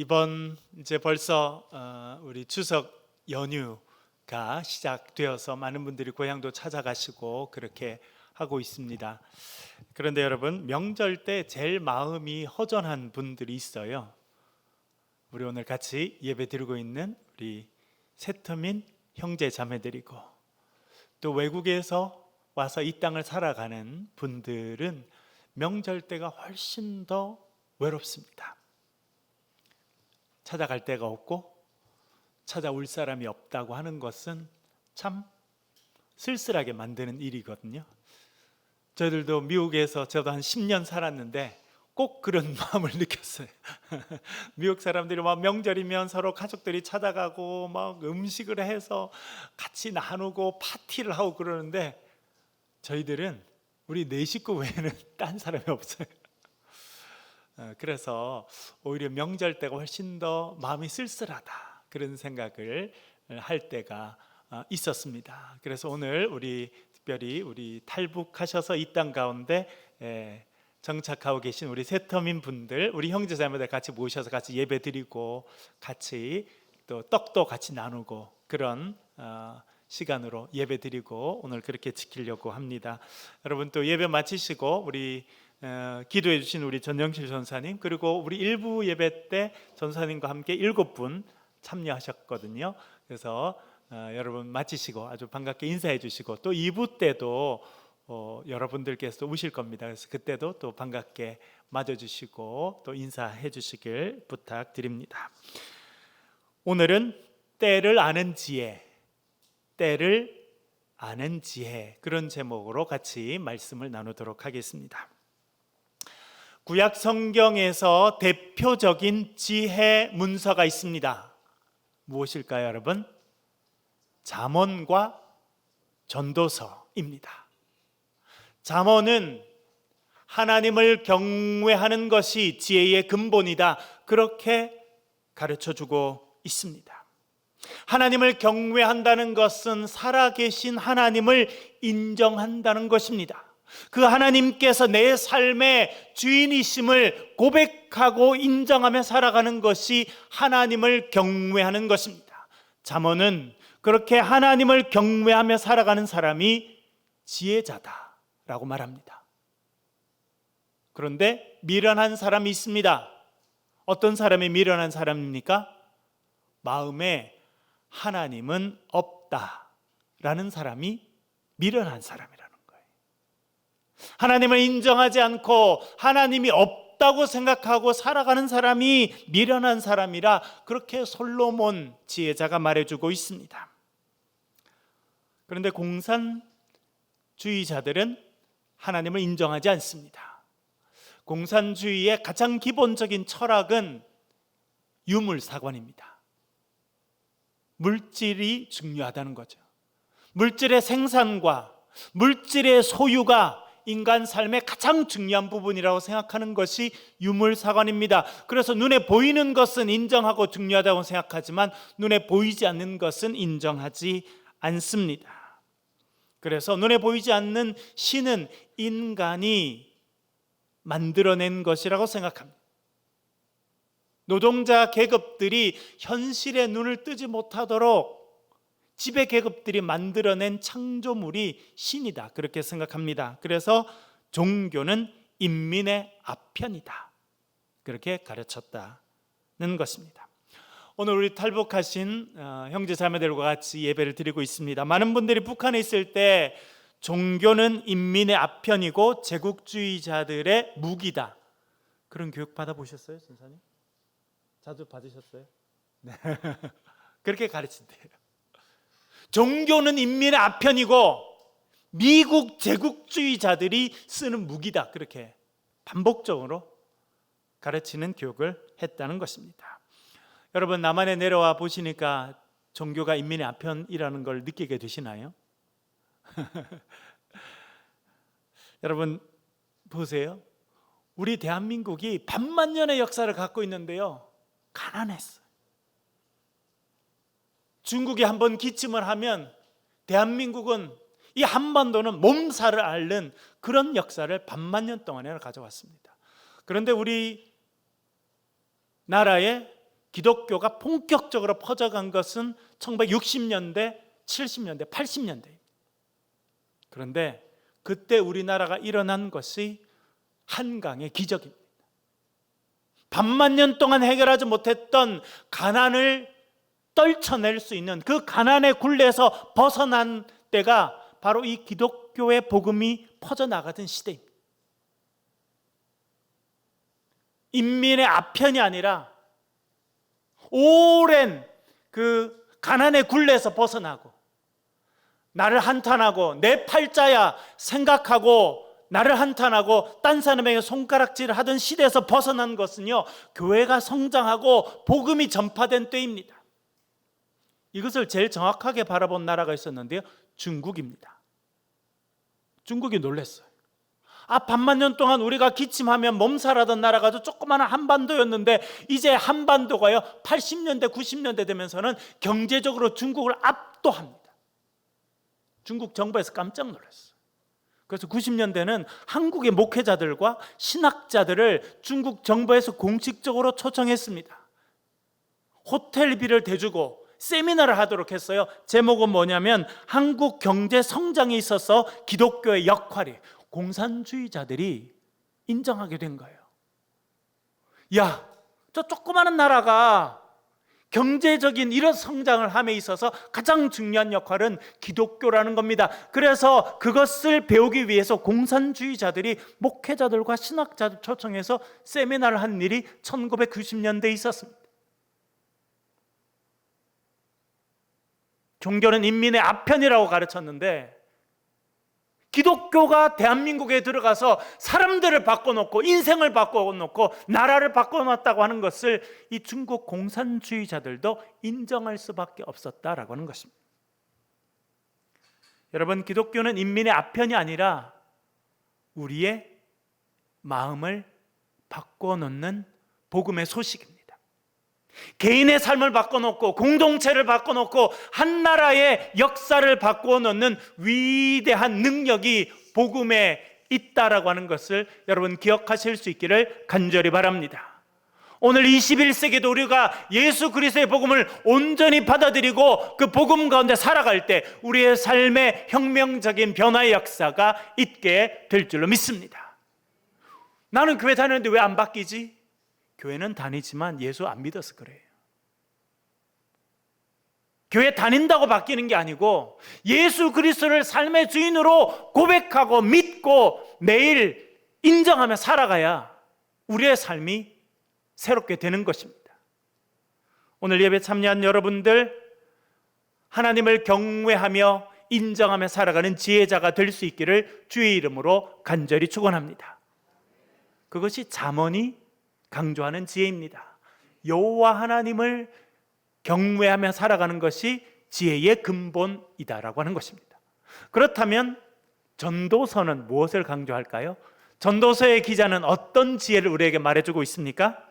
이번 이제 벌써 우리 추석 연휴가 시작되어서 많은 분들이 고향도 찾아가시고 그렇게 하고 있습니다. 그런데 여러분, 명절 때 제일 마음이 허전한 분들이 있어요. 우리 오늘 같이 예배 드리고 있는 우리 세터민 형제 자매들이고, 또 외국에서 와서 이 땅을 살아가는 분들은 명절 때가 훨씬 더 외롭습니다. 찾아갈 데가 없고 찾아올 사람이 없다고 하는 것은 참 쓸쓸하게 만드는 일이거든요. 저희들도 미국에서 저도 한 10년 살았는데 꼭 그런 마음을 느꼈어요. 미국 사람들이 막 명절이면 서로 가족들이 찾아가고 막 음식을 해서 같이 나누고 파티를 하고 그러는데, 저희들은 우리 네 식구 외에는 딴 사람이 없어요. 그래서 오히려 명절 때가 훨씬 더 마음이 쓸쓸하다, 그런 생각을 할 때가 있었습니다. 그래서 오늘 우리 특별히 우리 탈북하셔서 이 땅 가운데 정착하고 계신 우리 세터민 분들, 우리 형제자매들 같이 모셔서 같이 예배드리고 같이 또 떡도 같이 나누고 그런 시간으로 예배드리고 오늘 그렇게 지키려고 합니다. 여러분, 또 예배 마치시고 우리 기도해 주신 우리 전영실 전사님, 그리고 우리 일부 예배 때 전사님과 함께 7분 참여하셨거든요. 그래서 여러분 마치시고 아주 반갑게 인사해 주시고, 또 2부 때도 여러분들께서 오실 겁니다. 그래서 그때도 또 반갑게 맞아주시고 또 인사해 주시길 부탁드립니다. 오늘은 때를 아는 지혜, 때를 아는 지혜, 그런 제목으로 같이 말씀을 나누도록 하겠습니다. 구약 성경에서 대표적인 지혜 문서가 있습니다. 무엇일까요, 여러분? 잠언과 전도서입니다. 잠언은 하나님을 경외하는 것이 지혜의 근본이다, 그렇게 가르쳐주고 있습니다. 하나님을 경외한다는 것은 살아계신 하나님을 인정한다는 것입니다. 그 하나님께서 내 삶의 주인이심을 고백하고 인정하며 살아가는 것이 하나님을 경외하는 것입니다. 잠언은 그렇게 하나님을 경외하며 살아가는 사람이 지혜자다라고 말합니다. 그런데 미련한 사람이 있습니다. 어떤 사람이 미련한 사람입니까? 마음에 하나님은 없다라는 사람이 미련한 사람이라는 거예요. 하나님을 인정하지 않고 하나님이 없다고 생각하고 살아가는 사람이 미련한 사람이라, 그렇게 솔로몬 지혜자가 말해주고 있습니다. 그런데 공산주의자들은 하나님을 인정하지 않습니다. 공산주의의 가장 기본적인 철학은 유물사관입니다. 물질이 중요하다는 거죠. 물질의 생산과 물질의 소유가 인간 삶의 가장 중요한 부분이라고 생각하는 것이 유물사관입니다. 그래서 눈에 보이는 것은 인정하고 중요하다고 생각하지만 눈에 보이지 않는 것은 인정하지 않습니다. 그래서 눈에 보이지 않는 신은 인간이 만들어낸 것이라고 생각합니다. 노동자 계급들이 현실의 눈을 뜨지 못하도록 지배 계급들이 만들어낸 창조물이 신이다, 그렇게 생각합니다. 그래서 종교는 인민의 아편이다, 그렇게 가르쳤다는 것입니다. 오늘 우리 탈북하신 형제 자매들과 같이 예배를 드리고 있습니다. 많은 분들이 북한에 있을 때 종교는 인민의 아편이고 제국주의자들의 무기다, 그런 교육 받아보셨어요, 선생님? 자주 받으셨어요? 네. 그렇게 가르친대요. 종교는 인민의 아편이고 미국 제국주의자들이 쓰는 무기다, 그렇게 반복적으로 가르치는 교육을 했다는 것입니다. 여러분, 남한에 내려와 보시니까 종교가 인민의 아편이라는 걸 느끼게 되시나요? 여러분 보세요. 우리 대한민국이 반만 년의 역사를 갖고 있는데요, 가난했어요. 중국이 한번 기침을 하면 대한민국은, 이 한반도는 몸살을 앓는 그런 역사를 반만 년 동안에 가져왔습니다. 그런데 우리 나라에 기독교가 본격적으로 퍼져간 것은 1960년대, 70년대, 80년대. 그런데 그때 우리나라가 일어난 것이 한강의 기적입니다. 반만 년 동안 해결하지 못했던 가난을 떨쳐낼 수 있는 그 가난의 굴레에서 벗어난 때가 바로 이 기독교의 복음이 퍼져나가던 시대입니다. 인민의 아편이 아니라 오랜 그 가난의 굴레에서 벗어나고 나를 한탄하고 내 팔자야 생각하고 나를 한탄하고 딴 사람에게 손가락질을 하던 시대에서 벗어난 것은요, 교회가 성장하고 복음이 전파된 때입니다. 이것을 제일 정확하게 바라본 나라가 있었는데요, 중국입니다. 중국이 놀랐어요. 반만 년 동안 우리가 기침하면 몸살하던 나라가 조그마한 한반도였는데 이제 한반도가요 80년대 90년대 되면서는 경제적으로 중국을 압도합니다. 중국 정부에서 깜짝 놀랐어요. 그래서 90년대는 한국의 목회자들과 신학자들을 중국 정부에서 공식적으로 초청했습니다. 호텔비를 대주고 세미나를 하도록 했어요. 제목은 뭐냐면 한국 경제 성장에 있어서 기독교의 역할이, 공산주의자들이 인정하게 된 거예요. 야, 저 조그마한 나라가 경제적인 이런 성장을 함에 있어서 가장 중요한 역할은 기독교라는 겁니다. 그래서 그것을 배우기 위해서 공산주의자들이 목회자들과 신학자들 초청해서 세미나를 한 일이 1990년대에 있었습니다. 종교는 인민의 아편이라고 가르쳤는데 기독교가 대한민국에 들어가서 사람들을 바꿔놓고 인생을 바꿔놓고 나라를 바꿔놨다고 하는 것을 이 중국 공산주의자들도 인정할 수밖에 없었다라고 하는 것입니다. 여러분, 기독교는 인민의 아편이 아니라 우리의 마음을 바꿔놓는 복음의 소식입니다. 개인의 삶을 바꿔놓고 공동체를 바꿔놓고 한 나라의 역사를 바꿔놓는 위대한 능력이 복음에 있다라고 하는 것을 여러분 기억하실 수 있기를 간절히 바랍니다. 오늘 21세기도 우리가 예수 그리스도의 복음을 온전히 받아들이고 그 복음 가운데 살아갈 때 우리의 삶의 혁명적인 변화의 역사가 있게 될 줄로 믿습니다. 나는 교회 다니는데 왜 안 바뀌지? 교회는 다니지만 예수 안 믿어서 그래요. 교회 다닌다고 바뀌는 게 아니고 예수 그리스도를 삶의 주인으로 고백하고 믿고 매일 인정하며 살아가야 우리의 삶이 새롭게 되는 것입니다. 오늘 예배 참여한 여러분들, 하나님을 경외하며 인정하며 살아가는 지혜자가 될 수 있기를 주의 이름으로 간절히 축원합니다. 그것이 잠언이 강조하는 지혜입니다. 여호와 하나님을 경외하며 살아가는 것이 지혜의 근본이다라고 하는 것입니다. 그렇다면 전도서는 무엇을 강조할까요? 전도서의 기자는 어떤 지혜를 우리에게 말해주고 있습니까?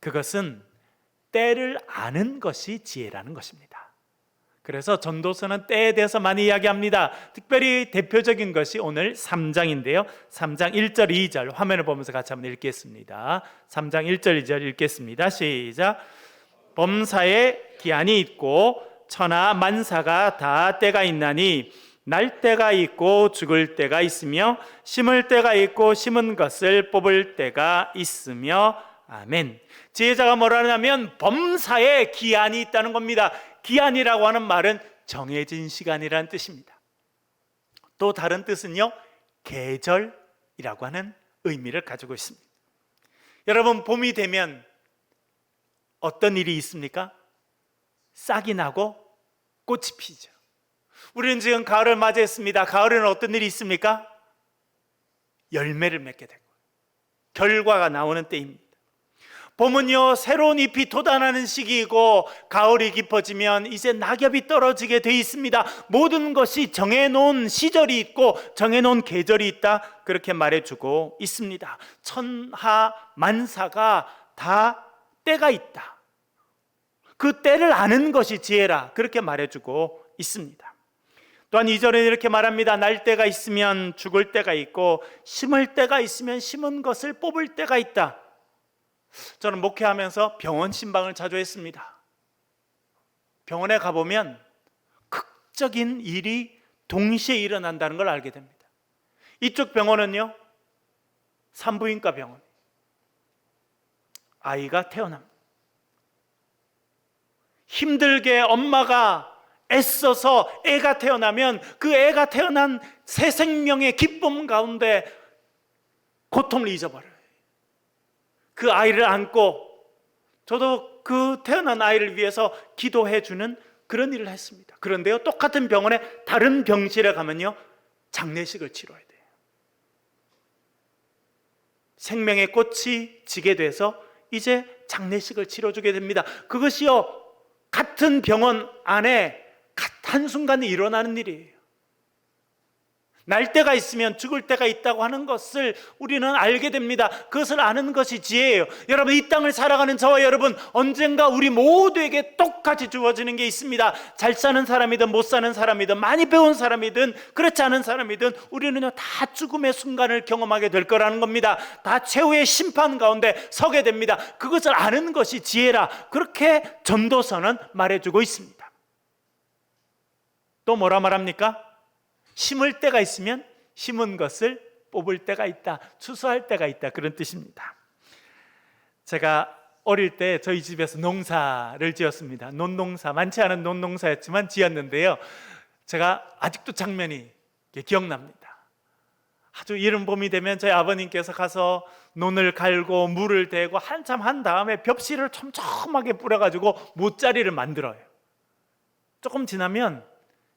그것은 때를 아는 것이 지혜라는 것입니다. 그래서 전도서는 때에 대해서 많이 이야기합니다. 특별히 대표적인 것이 오늘 3장인데요 3장 1절 2절 화면을 보면서 같이 한번 읽겠습니다. 3장 1절 2절 읽겠습니다. 시작. 범사에 기한이 있고 천하 만사가 다 때가 있나니 날 때가 있고 죽을 때가 있으며 심을 때가 있고 심은 것을 뽑을 때가 있으며 아멘. 지혜자가 뭐라냐면 범사에 기한이 있다는 겁니다. 기한이라고 하는 말은 정해진 시간이라는 뜻입니다. 또 다른 뜻은요, 계절이라고 하는 의미를 가지고 있습니다. 여러분, 봄이 되면 어떤 일이 있습니까? 싹이 나고 꽃이 피죠. 우리는 지금 가을을 맞이했습니다. 가을에는 어떤 일이 있습니까? 열매를 맺게 되고 결과가 나오는 때입니다. 봄은요, 새로운 잎이 돋아나는 시기이고 가을이 깊어지면 이제 낙엽이 떨어지게 돼 있습니다. 모든 것이 정해놓은 시절이 있고 정해놓은 계절이 있다, 그렇게 말해주고 있습니다. 천하 만사가 다 때가 있다. 그 때를 아는 것이 지혜라, 그렇게 말해주고 있습니다. 또한 2절에 이렇게 말합니다. 날 때가 있으면 죽을 때가 있고 심을 때가 있으면 심은 것을 뽑을 때가 있다. 저는 목회하면서 병원 신방을 자주 했습니다. 병원에 가보면 극적인 일이 동시에 일어난다는 걸 알게 됩니다. 이쪽 병원은요, 산부인과 병원. 아이가 태어납니다. 힘들게 엄마가 애써서 애가 태어나면 그 애가 태어난 새 생명의 기쁨 가운데 고통을 잊어버려요. 그 아이를 안고 저도 그 태어난 아이를 위해서 기도해 주는 그런 일을 했습니다. 그런데요, 똑같은 병원에 다른 병실에 가면요, 장례식을 치러야 돼요. 생명의 꽃이 지게 돼서 이제 장례식을 치러주게 됩니다. 그것이요, 같은 병원 안에 한순간에 일어나는 일이에요. 날 때가 있으면 죽을 때가 있다고 하는 것을 우리는 알게 됩니다. 그것을 아는 것이 지혜예요. 여러분, 이 땅을 살아가는 저와 여러분, 언젠가 우리 모두에게 똑같이 주어지는 게 있습니다. 잘 사는 사람이든 못 사는 사람이든 많이 배운 사람이든 그렇지 않은 사람이든 우리는요, 다 죽음의 순간을 경험하게 될 거라는 겁니다. 다 최후의 심판 가운데 서게 됩니다. 그것을 아는 것이 지혜라, 그렇게 전도서는 말해주고 있습니다. 또 뭐라 말합니까? 심을 때가 있으면 심은 것을 뽑을 때가 있다, 추수할 때가 있다, 그런 뜻입니다. 제가 어릴 때 저희 집에서 농사를 지었습니다. 논농사, 많지 않은 논농사였지만 지었는데요, 제가 아직도 장면이 기억납니다. 아주 이른 봄이 되면 저희 아버님께서 가서 논을 갈고 물을 대고 한참 한 다음에 벽실을 촘촘하게 뿌려가지고 모짜리를 만들어요. 조금 지나면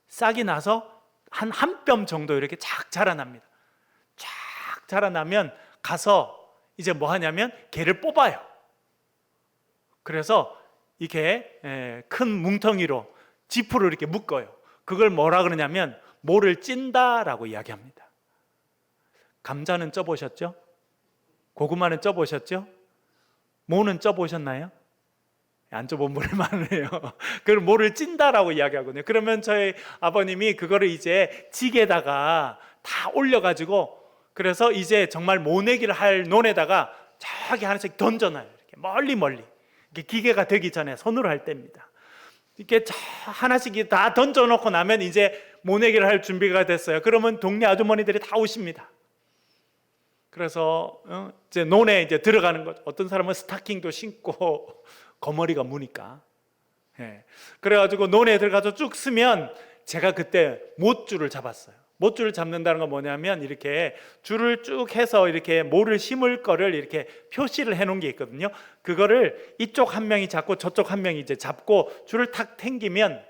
싹이 나서 한 뼘 정도 이렇게 쫙 자라납니다. 쫙 자라나면 가서 이제 뭐 하냐면 개를 뽑아요. 그래서 이렇게 큰 뭉텅이로 지프로 이렇게 묶어요. 그걸 뭐라 그러냐면 모를 찐다라고 이야기합니다. 감자는 쪄보셨죠? 고구마는 쪄보셨죠? 모는 쪄보셨나요? 안 쪄본 분이 많네요. 그걸 모를 찐다라고 이야기하거든요. 그러면 저희 아버님이 그거를 이제 지게다가 다 올려가지고, 그래서 이제 정말 모내기를 할 논에다가 저기 하나씩 던져놔요. 이렇게 멀리 이렇게 기계가 되기 전에 손으로 할 때입니다. 이렇게 하나씩 다 던져놓고 나면 이제 모내기를 할 준비가 됐어요. 그러면 동네 아주머니들이 다 오십니다. 그래서 이제 논에 이제 들어가는 거죠. 어떤 사람은 스타킹도 신고 거머리가 무니까. 그래가지고 논에 들어가서 쭉 쓰면, 제가 그때 못줄을 잡았어요. 못줄을 잡는다는 건 뭐냐면 이렇게 줄을 쭉 해서 이렇게 모를 심을 거를 이렇게 표시를 해놓은 게 있거든요. 그거를 이쪽 한 명이 잡고 저쪽 한 명이 이제 잡고 줄을 탁 당기면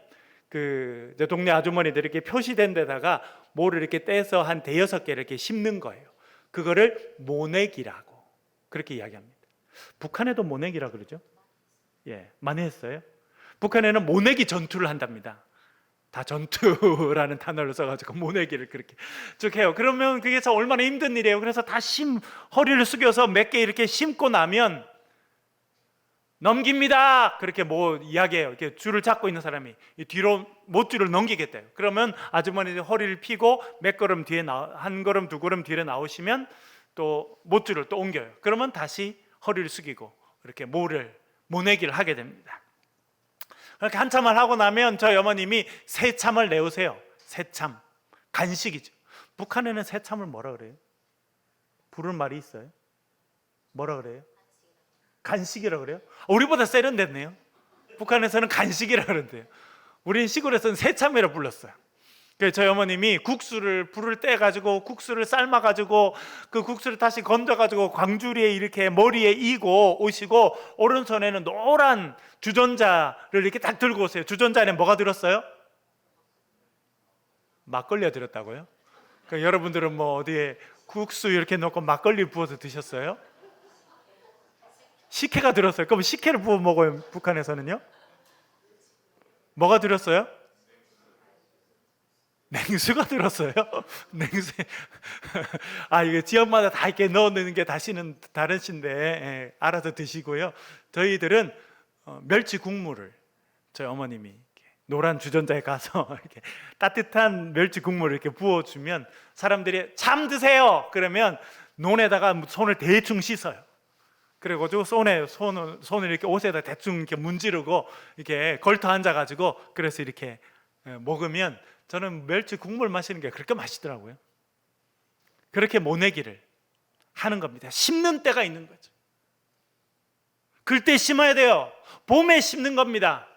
그 동네 아주머니들이 이렇게 표시된 데다가 모를 이렇게 떼서 한 5-6개 이렇게 심는 거예요. 그거를 모내기라고 그렇게 이야기합니다. 북한에도 모내기라 그러죠. 많이 했어요. 북한에는 모내기 전투를 한답니다. 다 전투라는 단어를 써가지고 모내기를 그렇게 쭉 해요. 그러면 그게 얼마나 힘든 일이에요. 그래서 다 허리를 숙여서 몇 개 이렇게 심고 나면 넘깁니다, 그렇게 이야기해요. 이렇게 줄을 잡고 있는 사람이 뒤로 못줄을 넘기겠대요. 그러면 아주머니들이 허리를 펴고 몇 걸음 뒤에 한 걸음 두 걸음 뒤에 나오시면 또 못줄을 또 옮겨요. 그러면 다시 허리를 숙이고 이렇게 모내기를 하게 됩니다. 그렇게 한참을 하고 나면 저희 어머님이 새참을 내오세요. 새참, 간식이죠. 북한에는 새참을 뭐라 그래요? 부를 말이 있어요? 뭐라 그래요? 간식이라 그래요? 우리보다 세련됐네요. 북한에서는 간식이라 그러는데요. 우린 시골에서는 새참이라 불렀어요. 그래서 저희 어머님이 불을 떼가지고 국수를 삶아가지고 그 국수를 다시 건져가지고 광주리에 이렇게 머리에 이고 오시고, 오른손에는 노란 주전자를 이렇게 딱 들고 오세요. 주전자 안에 뭐가 들었어요? 막걸리가 들었다고요? 그러니까 여러분들은 어디에 국수 이렇게 넣고 막걸리 부어서 드셨어요? 식혜가 들었어요. 그럼 식혜를 부어 먹어요, 북한에서는요? 뭐가 들었어요? 냉수가 들었어요. 냉수. 이게 지역마다 다 이렇게 넣는 게 다시는 다르신데 알아서 드시고요. 저희들은 멸치 국물을 저희 어머님이 이렇게 노란 주전자에 가서 이렇게 따뜻한 멸치 국물을 이렇게 부어주면 사람들이 참 드세요. 그러면 논에다가 손을 대충 씻어요. 그래가지고 손을 이렇게 옷에다 대충 이렇게 문지르고 이렇게 걸터 앉아가지고 그래서 이렇게 먹으면 저는 멸치 국물 마시는 게 그렇게 맛있더라고요. 그렇게 모내기를 하는 겁니다. 심는 때가 있는 거죠. 그때 심어야 돼요. 봄에 심는 겁니다.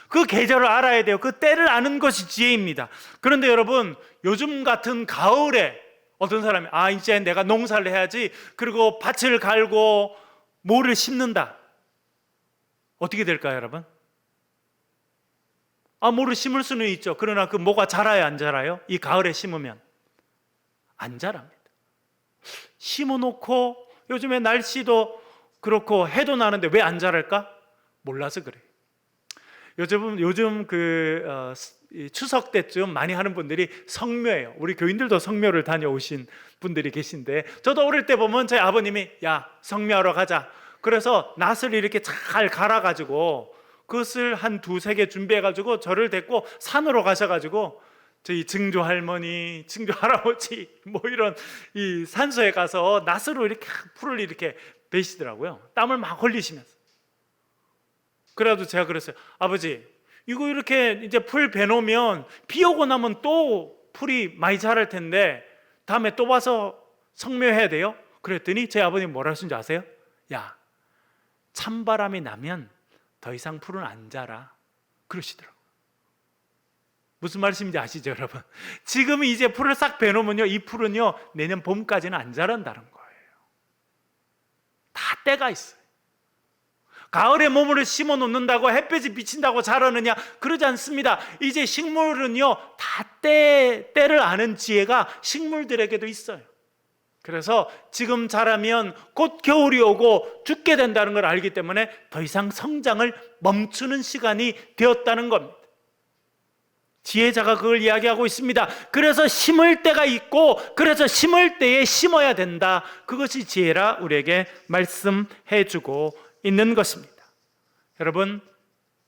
그 계절을 알아야 돼요. 그 때를 아는 것이 지혜입니다. 그런데 여러분, 요즘 같은 가을에 어떤 사람이 이제 내가 농사를 해야지, 그리고 밭을 갈고 뭐를 심는다. 어떻게 될까요, 여러분? 뭐를 심을 수는 있죠. 그러나 그 뭐가 자라요, 안 자라요? 이 가을에 심으면 안 자랍니다. 심어놓고 요즘에 날씨도 그렇고 해도 나는데 왜 안 자랄까? 몰라서 그래요. 요즘 추석 때쯤 많이 하는 분들이 성묘예요. 우리 교인들도 성묘를 다녀오신 분들이 계신데, 저도 어릴 때 보면 저희 아버님이 야, 성묘하러 가자. 그래서 낫을 이렇게 잘 갈아가지고 그것을 한 두세 개 준비해가지고 저를 데리고 산으로 가셔가지고 저희 증조 할머니, 증조 할아버지 이런 이 산소에 가서 낫으로 이렇게 풀을 이렇게 베시더라고요. 땀을 막 흘리시면서. 그래도 제가 그랬어요. 아버지, 이거 이렇게 이제 풀 베놓으면 비 오고 나면 또 풀이 많이 자랄 텐데 다음에 또 와서 성묘해야 돼요? 그랬더니 제 아버님 뭐라 하신지 아세요? 야, 찬바람이 나면 더 이상 풀은 안 자라. 그러시더라고요. 무슨 말씀인지 아시죠, 여러분? 지금 이제 풀을 싹 베놓으면요, 이 풀은요 내년 봄까지는 안 자란다는 거예요. 다 때가 있어요. 가을에 몸을 심어 놓는다고 햇볕이 비친다고 자라느냐? 그러지 않습니다. 이제 식물은요 다 때를 아는 지혜가 식물들에게도 있어요. 그래서 지금 자라면 곧 겨울이 오고 죽게 된다는 걸 알기 때문에 더 이상 성장을 멈추는 시간이 되었다는 겁니다. 지혜자가 그걸 이야기하고 있습니다. 그래서 심을 때가 있고, 그래서 심을 때에 심어야 된다. 그것이 지혜라 우리에게 말씀해 주고 있는 것입니다. 여러분,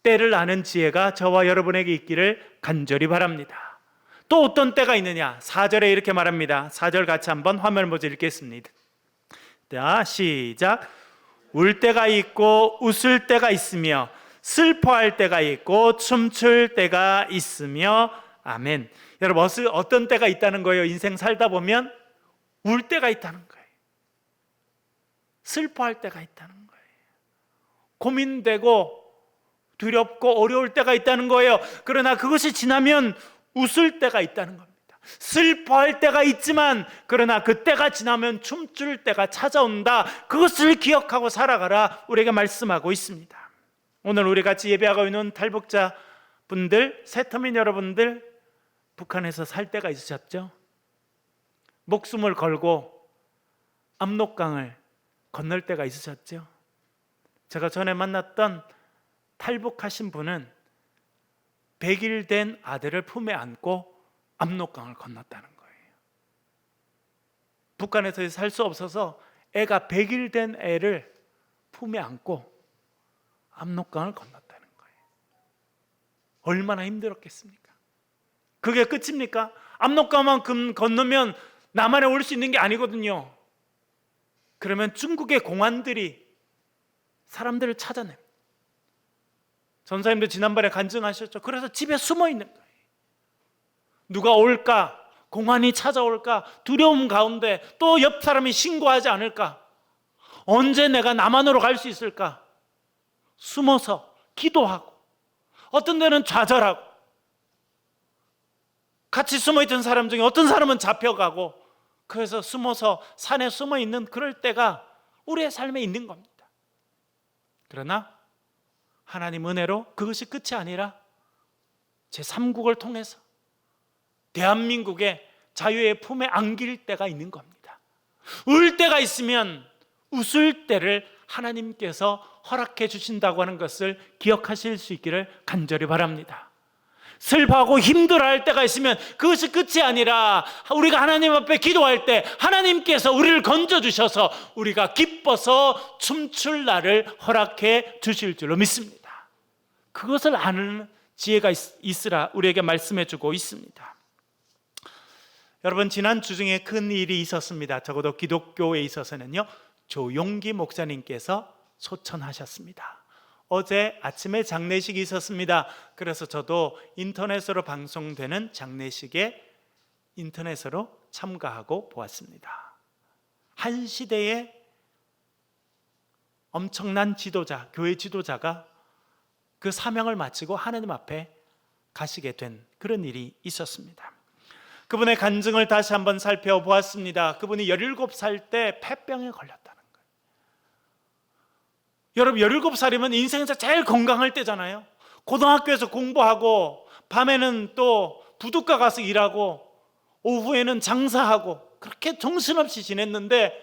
때를 아는 지혜가 저와 여러분에게 있기를 간절히 바랍니다. 또 어떤 때가 있느냐? 4절에 이렇게 말합니다. 4절 같이 한번 화면을 보자 읽겠습니다. 자, 시작. 울 때가 있고 웃을 때가 있으며 슬퍼할 때가 있고 춤출 때가 있으며 아멘. 여러분, 어떤 때가 있다는 거예요? 인생 살다 보면 울 때가 있다는 거예요. 슬퍼할 때가 있다는 거예요. 고민되고 두렵고 어려울 때가 있다는 거예요. 그러나 그것이 지나면 웃을 때가 있다는 겁니다. 슬퍼할 때가 있지만 그러나 그 때가 지나면 춤출 때가 찾아온다. 그것을 기억하고 살아가라 우리에게 말씀하고 있습니다. 오늘 우리 같이 예배하고 있는 탈북자 분들, 새터민 여러분들, 북한에서 살 때가 있으셨죠? 목숨을 걸고 압록강을 건널 때가 있으셨죠? 제가 전에 만났던 탈북하신 분은 100일 된 아들을 품에 안고 압록강을 건넜다는 거예요. 북한에서 살 수 없어서 애가 100일 된 애를 품에 안고 압록강을 건넜다는 거예요. 얼마나 힘들었겠습니까? 그게 끝입니까? 압록강만 건너면 남한에 올 수 있는 게 아니거든요. 그러면 중국의 공안들이 사람들을 찾아냅니다. 전사님도 지난번에 간증하셨죠. 그래서 집에 숨어 있는 거예요. 누가 올까? 공안이 찾아올까? 두려움 가운데 또 옆 사람이 신고하지 않을까? 언제 내가 남한으로 갈 수 있을까? 숨어서 기도하고, 어떤 데는 좌절하고, 같이 숨어있던 사람 중에 어떤 사람은 잡혀가고, 그래서 숨어서 산에 숨어 있는 그럴 때가 우리의 삶에 있는 겁니다. 그러나 하나님 은혜로 그것이 끝이 아니라 제3국을 통해서 대한민국의 자유의 품에 안길 때가 있는 겁니다. 울 때가 있으면 웃을 때를 하나님께서 허락해 주신다고 하는 것을 기억하실 수 있기를 간절히 바랍니다. 슬퍼하고 힘들어할 때가 있으면 그것이 끝이 아니라 우리가 하나님 앞에 기도할 때 하나님께서 우리를 건져주셔서 우리가 기뻐서 춤출 날을 허락해 주실 줄로 믿습니다. 그것을 아는 지혜가 있으라 우리에게 말씀해 주고 있습니다. 여러분, 지난 주중에 큰 일이 있었습니다. 적어도 기독교에 있어서는요. 조용기 목사님께서 소천하셨습니다. 어제 아침에 장례식이 있었습니다. 그래서 저도 인터넷으로 방송되는 장례식에 인터넷으로 참가하고 보았습니다. 한 시대의 엄청난 지도자, 교회 지도자가 그 사명을 마치고 하나님 앞에 가시게 된 그런 일이 있었습니다. 그분의 간증을 다시 한번 살펴보았습니다. 그분이 17살 때 폐병에 걸렸다는 거예요. 여러분, 17살이면 인생에서 제일 건강할 때잖아요. 고등학교에서 공부하고 밤에는 또 부둣가 가서 일하고 오후에는 장사하고 그렇게 정신없이 지냈는데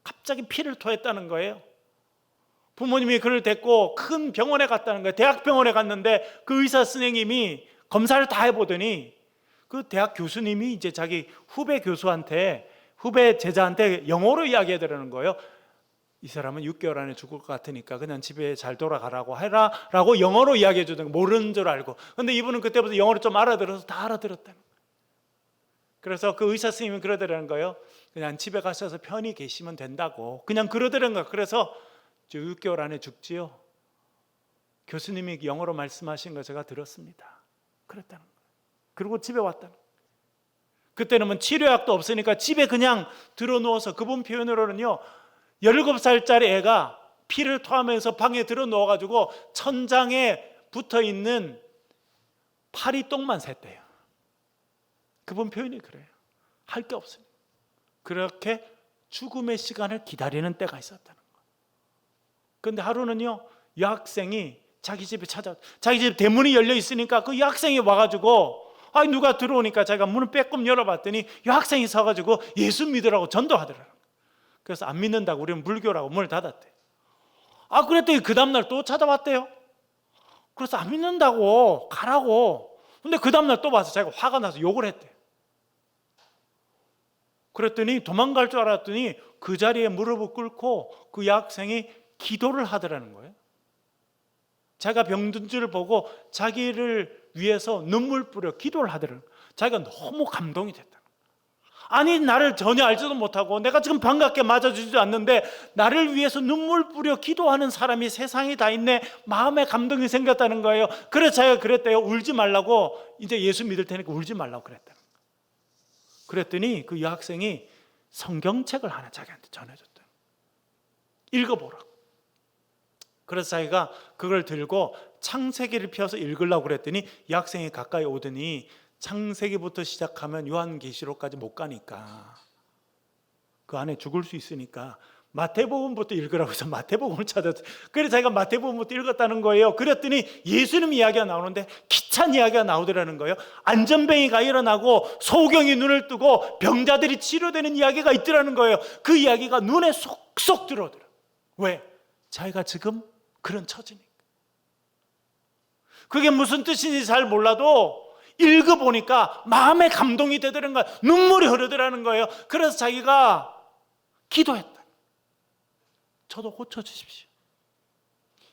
갑자기 피를 토했다는 거예요. 부모님이 그를 데리고 큰 병원에 갔다는 거예요. 대학병원에 갔는데 그 의사 선생님이 검사를 다 해보더니 그 대학 교수님이 이제 자기 후배 제자한테 영어로 이야기해드리는 거예요. 이 사람은 6개월 안에 죽을 것 같으니까 그냥 집에 잘 돌아가라고 해라 라고 영어로 이야기해 주던 거, 모르는 줄 알고. 근데 이분은 그때부터 영어를 좀 알아들어서 다 알아들었다는 거예요. 그래서 그 의사 선생님이 그러더라는 거예요. 그냥 집에 가셔서 편히 계시면 된다고 그냥 그러더라는 거예요. 그래서 6개월 안에 죽지요. 교수님이 영어로 말씀하신 거 제가 들었습니다. 그랬다는 거예요. 그리고 집에 왔다는 거예요. 그때는 뭐 치료약도 없으니까 집에 그냥 들어누워서, 그분 표현으로는요 17살짜리 애가 피를 토하면서 방에 들어누워가지고 천장에 붙어있는 파리똥만 샜대요. 그분 표현이 그래요. 할 게 없어요. 그렇게 죽음의 시간을 기다리는 때가 있었다는 거예요. 그런데 하루는요 여학생이 자기 집에 자기 집 대문이 열려 있으니까 그 여학생이 와가지고 누가 들어오니까 자기가 문을 빼꼼 열어봤더니 여학생이 서가지고 예수 믿으라고 전도하더라고요. 그래서 안 믿는다고, 우리는 불교라고 문을 닫았대요. 그랬더니 그 다음날 또 찾아왔대요. 그래서 안 믿는다고 가라고. 근데 그 다음날 또 와서 자기가 화가 나서 욕을 했대요. 그랬더니 도망갈 줄 알았더니 그 자리에 무릎을 꿇고 그 여학생이 기도를 하더라는 거예요. 자기가 병든 줄을 보고 자기를 위해서 눈물 뿌려 기도를 하더라는 거예요. 자기가 너무 감동이 됐다. 아니, 나를 전혀 알지도 못하고 내가 지금 반갑게 맞아주지도 않는데 나를 위해서 눈물 뿌려 기도하는 사람이 세상에 다 있네. 마음에 감동이 생겼다는 거예요. 그래서 자기가 그랬대요. 울지 말라고, 이제 예수 믿을 테니까 울지 말라고 그랬다는 거예요. 그랬더니 그 여학생이 성경책을 하나 자기한테 전해줬대요. 읽어보라고. 그래서 자기가 그걸 들고 창세기를 펴서 읽으려고 그랬더니 여학생이 가까이 오더니 창세기부터 시작하면 요한계시록까지 못 가니까 그 안에 죽을 수 있으니까 마태복음부터 읽으라고 해서 마태복음을 찾았어요. 그래서 자기가 마태복음부터 읽었다는 거예요. 그랬더니 예수님 이야기가 나오는데 기찬 이야기가 나오더라는 거예요. 안전뱅이가 일어나고 소경이 눈을 뜨고 병자들이 치료되는 이야기가 있더라는 거예요. 그 이야기가 눈에 쏙쏙 들어오더라. 왜? 자기가 지금 그런 처지니까. 그게 무슨 뜻인지 잘 몰라도 읽어보니까 마음에 감동이 되더라는 거예요. 눈물이 흐르더라는 거예요. 그래서 자기가 기도했다. 저도 고쳐주십시오.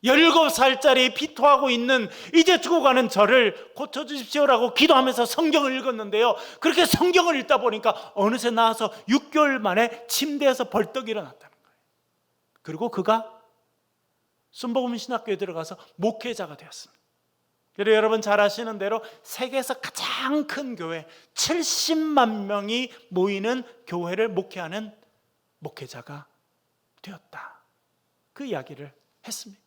17살짜리 피토하고 있는 이제 죽어가는 저를 고쳐주십시오라고 기도하면서 성경을 읽었는데요, 그렇게 성경을 읽다 보니까 어느새 나와서 6개월 만에 침대에서 벌떡 일어났다는 거예요. 그리고 그가 순복음 신학교에 들어가서 목회자가 되었습니다. 그리고 여러분 잘 아시는 대로 세계에서 가장 큰 교회, 70만 명이 모이는 교회를 목회하는 목회자가 되었다. 그 이야기를 했습니다.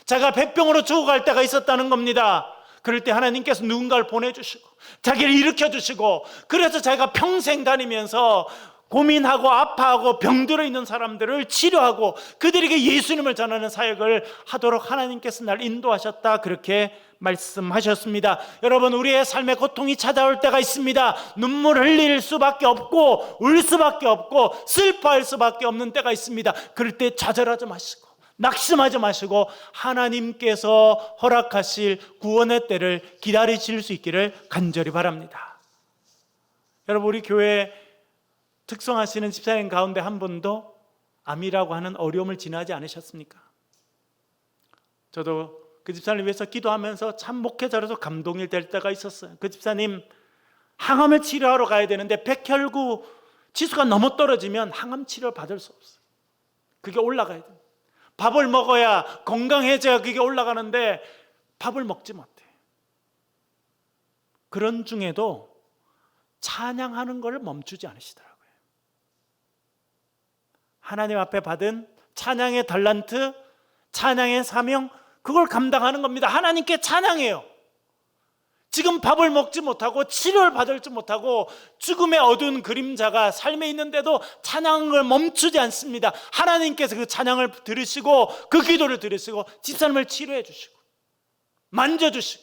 자기가 폐병으로 죽어갈 때가 있었다는 겁니다. 그럴 때 하나님께서 누군가를 보내주시고 자기를 일으켜주시고, 그래서 자기가 평생 다니면서 고민하고 아파하고 병들어 있는 사람들을 치료하고 그들에게 예수님을 전하는 사역을 하도록 하나님께서 날 인도하셨다, 그렇게 말씀하셨습니다. 여러분, 우리의 삶에 고통이 찾아올 때가 있습니다. 눈물 흘릴 수밖에 없고 울 수밖에 없고 슬퍼할 수밖에 없는 때가 있습니다. 그럴 때 좌절하지 마시고 낙심하지 마시고 하나님께서 허락하실 구원의 때를 기다리실 수 있기를 간절히 바랍니다. 여러분, 우리 교회 특성하시는 집사님 가운데 한 분도 암이라고 하는 어려움을 지나지 않으셨습니까? 저도 그 집사님 위해서 기도하면서 참 목회자로서 감동이 될 때가 있었어요. 그 집사님 항암을 치료하러 가야 되는데 백혈구 지수가 너무 떨어지면 항암 치료를 받을 수 없어요. 그게 올라가야 돼요. 밥을 먹어야 건강해져야 그게 올라가는데 밥을 먹지 못해. 그런 중에도 찬양하는 것을 멈추지 않으시더라고요. 하나님 앞에 받은 찬양의 달란트, 찬양의 사명, 그걸 감당하는 겁니다. 하나님께 찬양해요. 지금 밥을 먹지 못하고 치료를 받을지 못하고 죽음의 어두운 그림자가 삶에 있는데도 찬양을 멈추지 않습니다. 하나님께서 그 찬양을 들으시고 그 기도를 들으시고 집사님을 치료해 주시고 만져주시고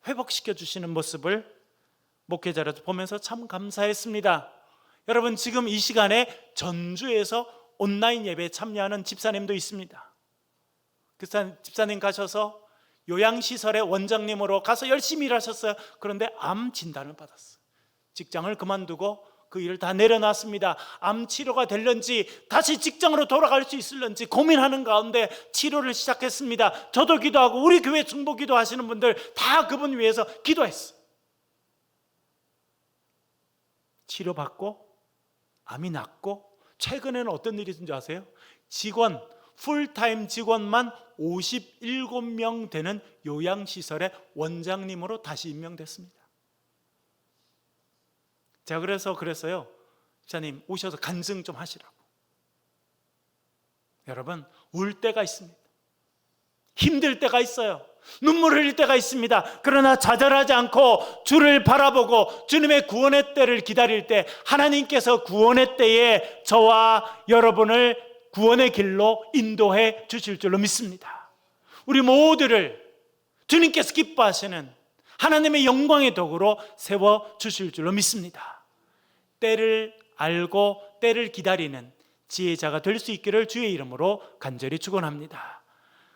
회복시켜 주시는 모습을 목회자로서 보면서 참 감사했습니다. 여러분, 지금 이 시간에 전주에서 온라인 예배에 참여하는 집사님도 있습니다. 그 집사님 가셔서 요양시설의 원장님으로 가서 열심히 일하셨어요. 그런데 암 진단을 받았어요. 직장을 그만두고 그 일을 다 내려놨습니다. 암 치료가 될런지 다시 직장으로 돌아갈 수 있을런지 고민하는 가운데 치료를 시작했습니다. 저도 기도하고 우리 교회 중보 기도하시는 분들 다 그분 위해서 기도했어요. 치료받고 암이 낫고 최근에는 어떤 일이 있는지 아세요? 직원, 풀타임 직원만 57명 되는 요양시설의 원장님으로 다시 임명됐습니다. 제가 그랬어요. 집사님 오셔서 간증 좀 하시라고. 여러분, 울 때가 있습니다. 힘들 때가 있어요. 눈물 흘릴 때가 있습니다. 그러나 좌절하지 않고 주를 바라보고 주님의 구원의 때를 기다릴 때 하나님께서 구원의 때에 저와 여러분을 구원의 길로 인도해 주실 줄로 믿습니다. 우리 모두를 주님께서 기뻐하시는 하나님의 영광의 도구로 세워주실 줄로 믿습니다. 때를 알고 때를 기다리는 지혜자가 될 수 있기를 주의 이름으로 간절히 축원합니다.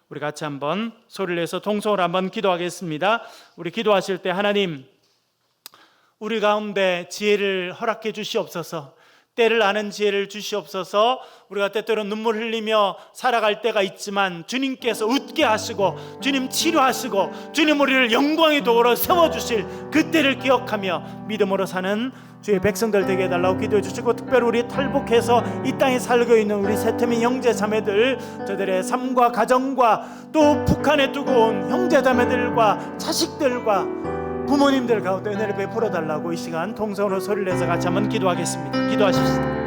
우리 같이 한번 소리를 내서 통성으로 한번 기도하겠습니다. 우리 기도하실 때 하나님, 우리 가운데 지혜를 허락해 주시옵소서. 때를 아는 지혜를 주시옵소서. 우리가 때때로 눈물 흘리며 살아갈 때가 있지만 주님께서 웃게 하시고 주님 치료하시고 주님 우리를 영광의 도구로 세워주실 그 때를 기억하며 믿음으로 사는 주의 백성들 되게 해달라고 기도해 주시고, 특별히 우리 탈북해서 이 땅에 살고 있는 우리 세태민 형제 자매들, 저들의 삶과 가정과 또 북한에 두고 온 형제 자매들과 자식들과 부모님들 가운데 은혜를 베풀어 달라고 이 시간 통성으로 소리를 내서 같이 한번 기도하겠습니다. 기도하십시다.